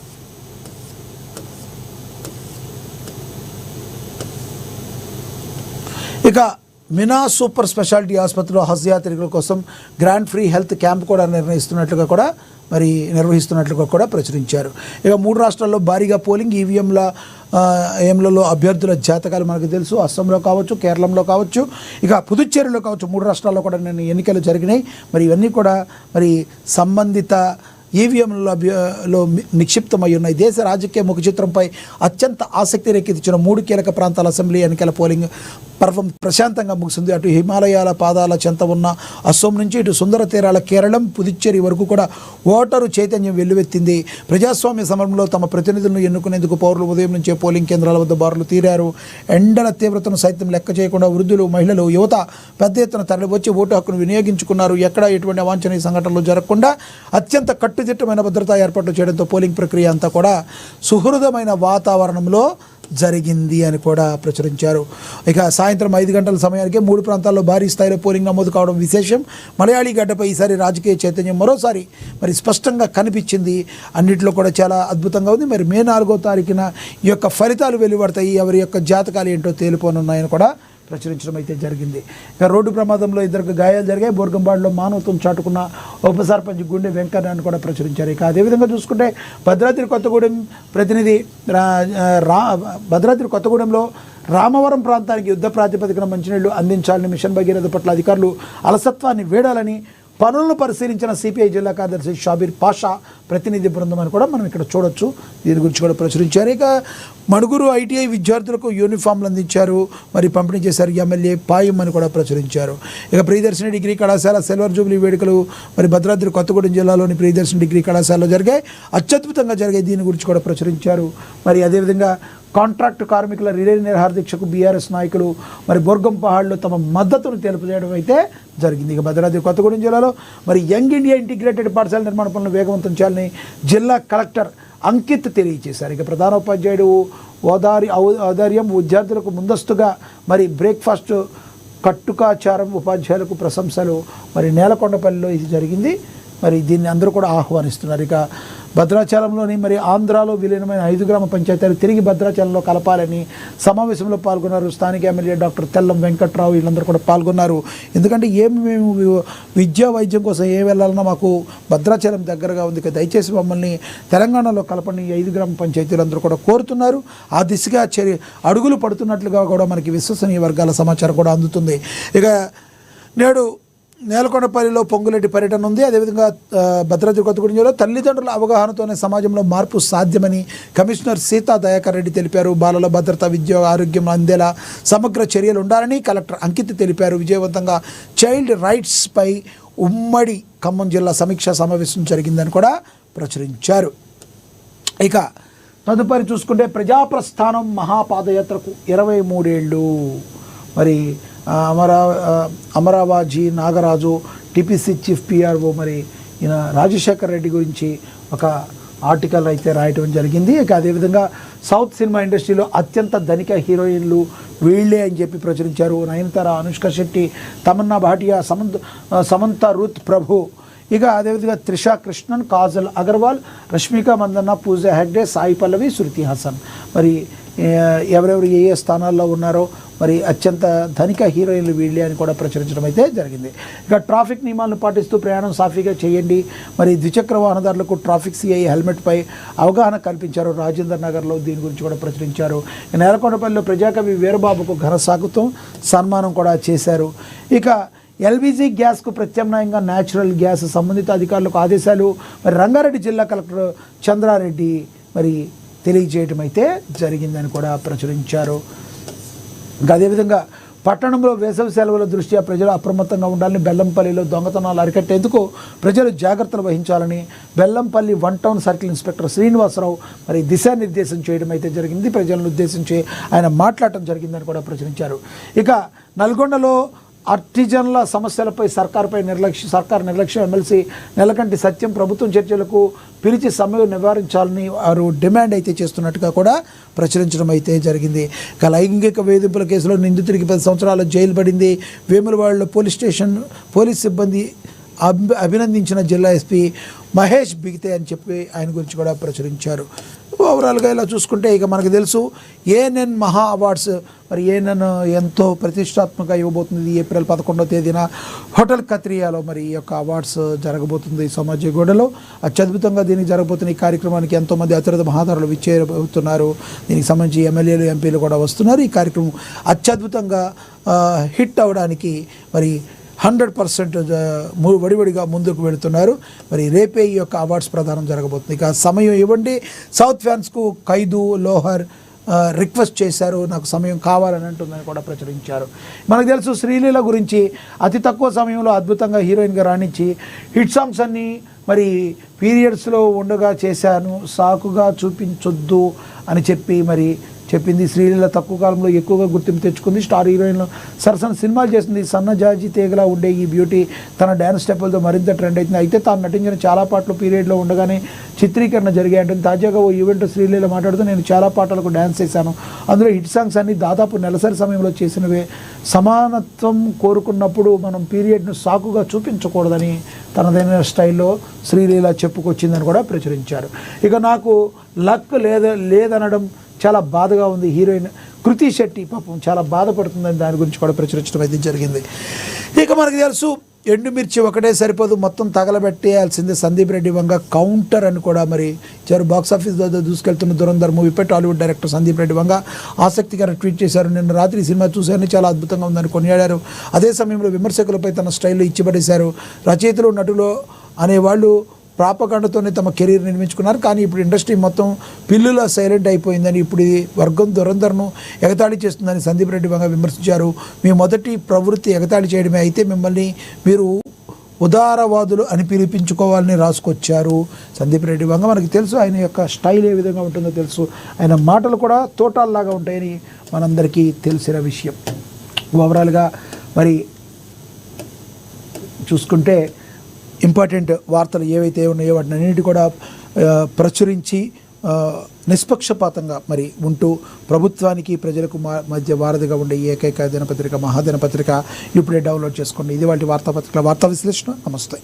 ఇక మినా సూపర్ స్పెషాలిటీ ఆసుపత్రిలో హజ్ యాత్రికుల కోసం గ్రాండ్ ఫ్రీ హెల్త్ క్యాంప్ కూడా నిర్వహిస్తున్నట్లుగా కూడా ప్రచురించారు. ఇక 3 రాష్ట్రాల్లో భారీగా పోలింగ్, ఈవీఎంలలో అభ్యర్థుల జాతకాలు మనకు తెలుసు. అస్సాంలో కావచ్చు, కేరళంలో కావచ్చు, ఇక పుదుచ్చేరిలో కావచ్చు, 3 రాష్ట్రాల్లో కూడా ఎన్నికలు జరిగినాయి. మరి ఇవన్నీ కూడా మరి సంబంధిత ఈవీఎంలలో నిక్షిప్తమై ఉన్నాయి. దేశ రాజకీయ ముఖ చిత్రంపై అత్యంత ఆసక్తి రేకెత్తించిన 3 కీలక ప్రాంతాల అసెంబ్లీ ఎన్నికల పోలింగ్ పర్వం ప్రశాంతంగా ముగిసింది. అటు హిమాలయాల పాదాల చెంత ఉన్న అస్సోం నుంచి ఇటు సుందర తీరాల కేరళం, పుదుచ్చేరి వరకు కూడా ఓటరు చైతన్యం వెల్లువెత్తింది. ప్రజాస్వామ్య సమరంలో తమ ప్రతినిధులను ఎన్నుకునేందుకు పౌరులు ఉదయం నుంచే పోలింగ్ కేంద్రాల వద్ద బారులు తీరారు. ఎండల తీవ్రతను సైతం లెక్క చేయకుండా వృద్ధులు, మహిళలు, యువత పెద్ద ఎత్తున తరలివచ్చి ఓటు హక్కును వినియోగించుకున్నారు. ఎక్కడా ఎటువంటి అవాంఛనీయ సంఘటనలు జరగకుండా అత్యంత కట్టుదిట్టమైన భద్రతా ఏర్పాట్లు చేయడంతో పోలింగ్ ప్రక్రియ అంతా కూడా సుహృదమైన వాతావరణంలో జరిగింది అని కూడా ప్రచురించారు. ఇక సాయంత్రం 5 గంటల సమయానికి 3 ప్రాంతాల్లో భారీ స్థాయిలో పోలింగ్ నమోదు కావడం విశేషం. మలయాళీ గడ్డపై ఈసారి రాజకీయ చైతన్యం మరోసారి మరి స్పష్టంగా కనిపించింది. అన్నింటిలో కూడా చాలా అద్భుతంగా ఉంది. మరి మే 4వ తారీఖున ఈ యొక్క ఫలితాలు వెలువడతాయి. ఎవరి యొక్క జాతకాలు ఏంటో తేలిపోనున్నాయని కూడా ప్రచురించడం అయితే జరిగింది. ఇక రోడ్డు ప్రమాదంలో 2 గాయాలు జరిగాయి. బోర్గంపాడులో మానవత్వం చాటుకున్న ఉప సర్పంచ్ గుండె వెంకన్నని కూడా ప్రచురించారు. ఇక అదేవిధంగా చూసుకుంటే భద్రాద్రి కొత్తగూడెంలో రామవరం ప్రాంతానికి యుద్ధ ప్రాతిపదికన మంచినీళ్లు అందించాలని మిషన్ భగీరథ పట్ల అధికారులు అలసత్వాన్ని వేడాలని పనులను పరిశీలించిన సిపిఐ జిల్లా కార్యదర్శి షాబీర్ పాషా ప్రతినిధి బృందం అని కూడా మనం ఇక్కడ చూడొచ్చు. దీని గురించి కూడా ప్రచురించారు. ఇక మణుగురు ఐటీఐ విద్యార్థులకు యూనిఫామ్లు అందించారు, మరి పంపిణీ చేశారు ఎమ్మెల్యే పాయం అని కూడా ప్రచురించారు. ఇక ప్రియదర్శిని డిగ్రీ కళాశాల సిల్వర్ జూబ్లీ వేడుకలు మరి భద్రాద్రి కొత్తగూడెం జిల్లాలోని ప్రియదర్శిని డిగ్రీ కళాశాలలో జరిగాయి, అత్యద్భుతంగా జరిగాయి. దీని గురించి కూడా ప్రచురించారు. మరి అదేవిధంగా కాంట్రాక్టు కార్మికుల రిలే నిరాహార దీక్షకు బీఆర్ఎస్ నాయకులు మరి బోర్గంపహాడ్లో తమ మద్దతును తెలియజేయడం అయితే జరిగింది. ఇక భద్రాద్రి కొత్తగూడెం జిల్లాలో మరి యంగ్ ఇండియా ఇంటిగ్రేటెడ్ పాఠశాల నిర్మాణ పనులను వేగవంతం చేయాలని జిల్లా కలెక్టర్ అంకిత్ తెలియజేశారు. ఇక ప్రధానోపాధ్యాయుడు ఔదార్యం విద్యార్థులకు ముందస్తుగా మరి బ్రేక్ఫాస్ట్ కట్టుకాచారం ఉపాధ్యాయులకు ప్రశంసలు మరి నేలకొండపల్లిలో ఇది జరిగింది. మరి దీన్ని అందరూ కూడా ఆహ్వానిస్తున్నారు. ఇక భద్రాచలంలోని మరి ఆంధ్రాలో విలీనమైన 5 గ్రామ పంచాయతీలు తిరిగి భద్రాచలంలో కలపాలని సమావేశంలో పాల్గొన్నారు. స్థానిక ఎమ్మెల్యే డాక్టర్ తెల్లం వెంకట్రావు వీళ్ళందరూ కూడా పాల్గొన్నారు. ఎందుకంటే మేము విద్యా వైద్యం కోసం వెళ్ళాలన్నా మాకు భద్రాచలం దగ్గరగా ఉంది, దయచేసి మమ్మల్ని తెలంగాణలో కలపని 5 గ్రామ పంచాయతీలు అందరూ కూడా కోరుతున్నారు. ఆ దిశగా అడుగులు పడుతున్నట్లుగా కూడా మనకి విశ్వసనీయ వర్గాల సమాచారం కూడా అందుతుంది. ఇక నేడు నేలకొండపల్లిలో పొంగులేటి పర్యటన ఉంది. అదేవిధంగా భద్రాద్రి కొత్తగూడెం జిల్లాలో తల్లిదండ్రుల అవగాహనతోనే సమాజంలో మార్పు సాధ్యమని కమిషనర్ సీతా దయాకర్ రెడ్డి తెలిపారు. బాలల భద్రత, విద్య, ఆరోగ్యం అందేలా సమగ్ర చర్యలు ఉండాలని కలెక్టర్ అంకిత్ తెలిపారు. విజయవంతంగా చైల్డ్ రైట్స్ పై ఉమ్మడి ఖమ్మం జిల్లా సమీక్షా సమావేశం జరిగిందని కూడా ప్రచురించారు. ఇక తదుపరి చూసుకుంటే ప్రజాప్రస్థానం మహాపాదయాత్రకు 23 ఏళ్ళు. మరి అమరావాజీ నాగరాజు టీపీసీ చీఫ్ పిఆర్ఓ మరి ఈయన రాజశేఖర్ రెడ్డి గురించి ఒక ఆర్టికల్ అయితే రాయటం జరిగింది. ఇక అదేవిధంగా సౌత్ సినిమా ఇండస్ట్రీలో అత్యంత ధనిక హీరోయిన్లు వీళ్ళే అని చెప్పి ప్రచురించారు. నయనతార, అనుష్క శెట్టి, తమన్నా భాటియా, సమంత, రూత్ ప్రభు, ఇక అదేవిధంగా త్రిషా కృష్ణన్, కాజల్ అగర్వాల్, రష్మిక మందన్న, పూజా హెగ్డే, సాయి పల్లవి, శృతి హాసన్ మరి ఎవరెవరు ఏ స్థానాల్లో ఉన్నారో మరి అత్యంత ధనిక హీరోయిన్లు వీళ్ళే అని కూడా ప్రచురించడం అయితే జరిగింది. ఇక ట్రాఫిక్ నియమాలను పాటిస్తూ ప్రయాణం సాఫీగా చేయండి. మరి ద్విచక్ర వాహనదారులకు ట్రాఫిక్ సిఐ హెల్మెట్పై అవగాహన కల్పించారు. రాజేంద్ర నగర్లో దీని గురించి కూడా ప్రచురించారు. నేలకొండపల్లిలో ప్రజాకవి వీరబాబుకు ఘన స్వాగతం, సన్మానం కూడా చేశారు. ఇక ఎల్పీజీ గ్యాస్కు ప్రత్యామ్నాయంగా న్యాచురల్ గ్యాస్ సంబంధిత అధికారులకు ఆదేశాలు మరి రంగారెడ్డి జిల్లా కలెక్టర్ చంద్రారెడ్డి మరి తెలియజేయడం అయితే జరిగిందని కూడా ప్రచురించారు. ఇంకా అదేవిధంగా పట్టణంలో వేసవి సెలవుల దృష్ట్యా ప్రజలు అప్రమత్తంగా ఉండాలని, బెల్లంపల్లిలో దొంగతనాలు అరికట్టేందుకు ప్రజలు జాగ్రత్తలు వహించాలని Bellampalli 1 town circle inspector Srinivasa Rao మరి దిశానిర్దేశం చేయడం అయితే జరిగింది. ప్రజలను ఉద్దేశించి ఆయన మాట్లాడటం జరిగిందని కూడా ప్రచురించారు. ఇక నల్గొండలో ఆర్టిజన్ల సమస్యలపై సర్కార్ నిర్లక్ష్యం. ఎమ్మెల్సీ నెలకంటి సత్యం ప్రభుత్వం చర్చలకు పిలిచి సమ్మె నివారించాలని వారు డిమాండ్ అయితే చేస్తున్నట్టుగా కూడా ప్రచురించడం అయితే జరిగింది. ఇక లైంగిక వేధింపుల కేసులో నిందితుడికి 10 సంవత్సరాల జైలు పడింది. వేములవాడలో పోలీస్ సిబ్బంది అభినందించిన జిల్లా ఎస్పీ మహేష్ బిగితే అని చెప్పి ఆయన గురించి కూడా ప్రచురించారు. ఓవరాల్గా ఇలా చూసుకుంటే ఇక మనకు తెలుసు ఏఎన్ఎన్ మహా అవార్డ్స్ మరి ఏఎన్ఎన్ ఎంతో ప్రతిష్టాత్మక ఇవ్వబోతుంది. ఏప్రిల్ 11వ తేదీన హోటల్ కత్రియాలో మరి ఈ యొక్క అవార్డ్స్ జరగబోతుంది సమాజగూడలో. అత్యద్భుతంగా దీనికి జరగబోతున్న ఈ కార్యక్రమానికి ఎంతోమంది అతిరథ మహాదారులు విచ్చేయబోతున్నారు. దీనికి సంబంధించి ఎమ్మెల్యేలు, ఎంపీలు కూడా వస్తున్నారు. ఈ కార్యక్రమం అత్యద్భుతంగా హిట్ అవ్వడానికి మరి 100% వడివడిగా ముందుకు వెళుతున్నారు. మరి రేపే ఈ యొక్క అవార్డ్స్ ప్రదానం జరగబోతుంది. ఇక సమయం ఇవ్వండి. సౌత్ ఫ్యాన్స్కు ఖైదు లోహర్ రిక్వెస్ట్ చేశారు, నాకు సమయం కావాలని అంటుందని కూడా ప్రచురించారు. మనకు తెలుసు శ్రీలీల గురించి అతి తక్కువ సమయంలో అద్భుతంగా హీరోయిన్గా రాణించి హిట్ సాంగ్స్ అన్నీ మరి పీరియడ్స్లో ఉండగా చేశాను, సాకుగా చూపించొద్దు అని చెప్పి మరి చెప్పింది. శ్రీలీల తక్కువ కాలంలో ఎక్కువగా గుర్తింపు తెచ్చుకుంది. స్టార్ హీరోయిన్లు సరసన సినిమాలు చేసింది. సన్నజాజి తీగలా ఉండే ఈ బ్యూటీ తన డ్యాన్స్ స్టెప్పులతో మరింత ట్రెండ్ అవుతుంది. అయితే తాను నటించిన చాలా పాటలు పీరియడ్లో ఉండగానే చిత్రీకరణ జరిగాయంటుంది. తాజాగా ఓ ఈవెంట్ శ్రీలీల మాట్లాడుతూ నేను చాలా పాటలకు డ్యాన్స్ చేశాను, అందులో హిట్ సాంగ్స్ అన్ని దాదాపు నెలసరి సమయంలో చేసినవే. సమానత్వం కోరుకున్నప్పుడు మనం పీరియడ్ను సాకుగా చూపించకూడదని తనదైన స్టైల్లో శ్రీలీల చెప్పుకొచ్చిందని కూడా ప్రచురించారు. ఇక నాకు లక్ లేదనడం చాలా బాధగా ఉంది. హీరోయిన్ కృతి శెట్టి పాపం చాలా బాధపడుతుందని దాని గురించి కూడా ప్రచురించడం అయితే జరిగింది. ఇక మనకు తెలుసు ఎండుమిర్చి ఒకటే సరిపోదు, మొత్తం తగలబెట్టేయాల్సిందే. సందీప్ రెడ్డి వంగ కౌంటర్ అని కూడా మరి బాక్సాఫీస్ ద్వారా దూసుకెళ్తున్న దురంధర్ మూవీపై టాలీవుడ్ డైరెక్టర్ సందీప్ రెడ్డి వంగ ఆసక్తికర ట్వీట్ చేశారు. నిన్న రాత్రి సినిమా చూశారని చాలా అద్భుతంగా ఉందని కొనియాడారు. అదే సమయంలో విమర్శకులపై తన స్టైల్లో ఇచ్చిపడేశారు. రచయితలు, నటులు అనేవాళ్ళు ప్రాపకాండతోనే తమ కెరీర్ నిర్మించుకున్నారు. కానీ ఇప్పుడు ఇండస్ట్రీ మొత్తం పిల్లులా సైలెంట్ అయిపోయిందని, ఇప్పుడు ఇది వర్గం దురంధర్ను ఎగతాళి చేస్తుందని సందీప్ రెడ్డి వంగ విమర్శించారు. మీ మొదటి ప్రవృత్తి ఎగతాళి చేయడమే అయితే మిమ్మల్ని మీరు ఉదారవాదులు అని పిలిపించుకోవాలని రాసుకొచ్చారు సందీప్ రెడ్డి వంగ. మనకి తెలుసు ఆయన యొక్క స్టైల్ ఏ విధంగా ఉంటుందో తెలుసు. ఆయన మాటలు కూడా తోటాల్లాగా ఉంటాయని మనందరికీ తెలిసిన విషయం. ఓవరాల్గా మరి చూసుకుంటే ఇంపార్టెంట్ వార్తలు ఏవైతే ఉన్నాయో వాటిని అన్నిటి కూడా ప్రచురించి నిష్పక్షపాతంగా మరి ఉంటూ ప్రభుత్వానికి ప్రజలకు మధ్య వారధిగా ఉండే ఏకైక దినపత్రిక మహాదినపత్రిక ఇప్పుడే డౌన్లోడ్ చేసుకోండి. ఇది వాటి వార్తా విశ్లేషణ. నమస్తే.